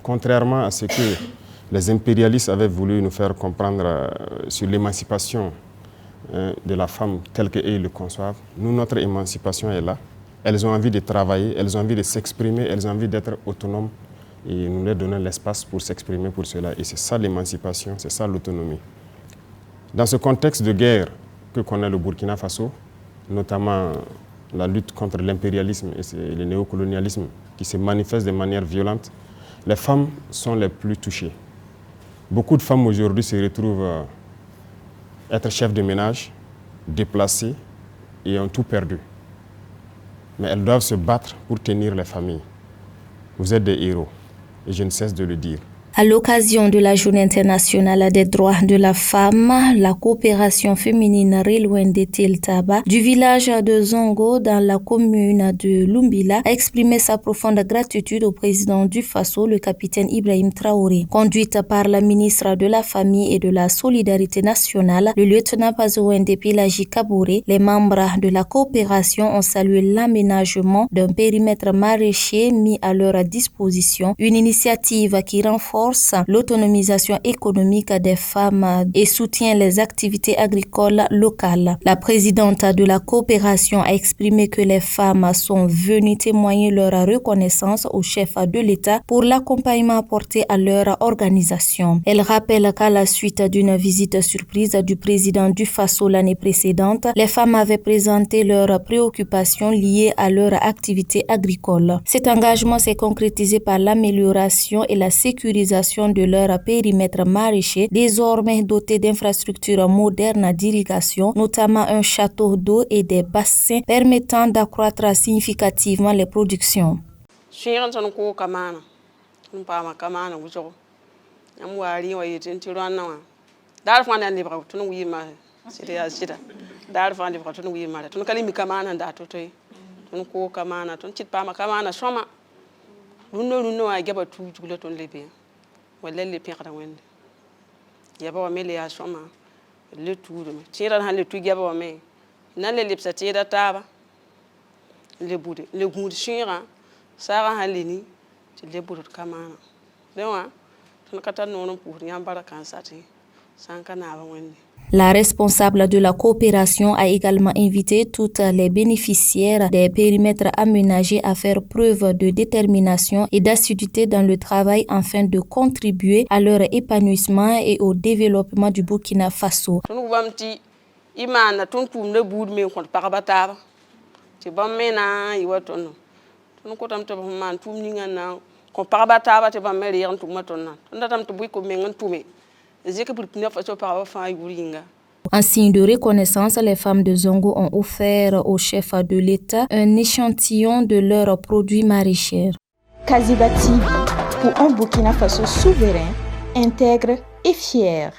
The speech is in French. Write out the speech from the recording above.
contrairement à ce que les impérialistes avaient voulu nous faire comprendre sur l'émancipation de la femme telle qu'eux le conçoivent, nous, notre émancipation est là. Elles ont envie de travailler, elles ont envie de s'exprimer, elles ont envie d'être autonomes et nous leur donnons l'espace pour s'exprimer pour cela. Et c'est ça l'émancipation, c'est ça l'autonomie. Dans ce contexte de guerre que connaît le Burkina Faso, notamment la lutte contre l'impérialisme et le néocolonialisme qui se manifeste de manière violente, les femmes sont les plus touchées. Beaucoup de femmes aujourd'hui se retrouvent être chefs de ménage, déplacées et ont tout perdu. Mais elles doivent se battre pour tenir les familles. Vous êtes des héros et je ne cesse de le dire. À l'occasion de la Journée internationale des droits de la femme, la coopération féminine Rilwende Taba du village de Zongo dans la commune de Lumbila a exprimé sa profonde gratitude au président du Faso, le capitaine Ibrahim Traoré. Conduite par la ministre de la Famille et de la Solidarité nationale, le lieutenant Pazouende Pilaji Kabouré, les membres de la coopération ont salué l'aménagement d'un périmètre maraîcher mis à leur disposition, une initiative qui renforce l'autonomisation économique des femmes et soutient les activités agricoles locales. La présidente de la coopération a exprimé que les femmes sont venues témoigner leur reconnaissance au chef de l'État pour l'accompagnement apporté à leur organisation. Elle rappelle qu'à la suite d'une visite surprise du président du Faso l'année précédente, les femmes avaient présenté leurs préoccupations liées à leur activité agricole. Cet engagement s'est concrétisé par l'amélioration et la sécurisation de leur périmètre maraîcher, désormais doté d'infrastructures modernes d'irrigation, notamment un château d'eau et des bassins permettant d'accroître significativement les productions. Wala le père wende yaba wa mele ya soma le tour tira han le tu yaba wa me na le lipsa tira taba le bude le gud shira sara han le ni ti le bude kamana dewa ton kata nono pour nyambara kansati sanka na ba wende. La responsable de la coopération a également invité toutes les bénéficiaires des périmètres aménagés à faire preuve de détermination et d'assiduité dans le travail afin de contribuer à leur épanouissement et au développement du Burkina Faso. En signe de reconnaissance, les femmes de Zongo ont offert au chef de l'État un échantillon de leurs produits maraîchers. Kaziba TV, pour un Burkina Faso souverain, intègre et fier.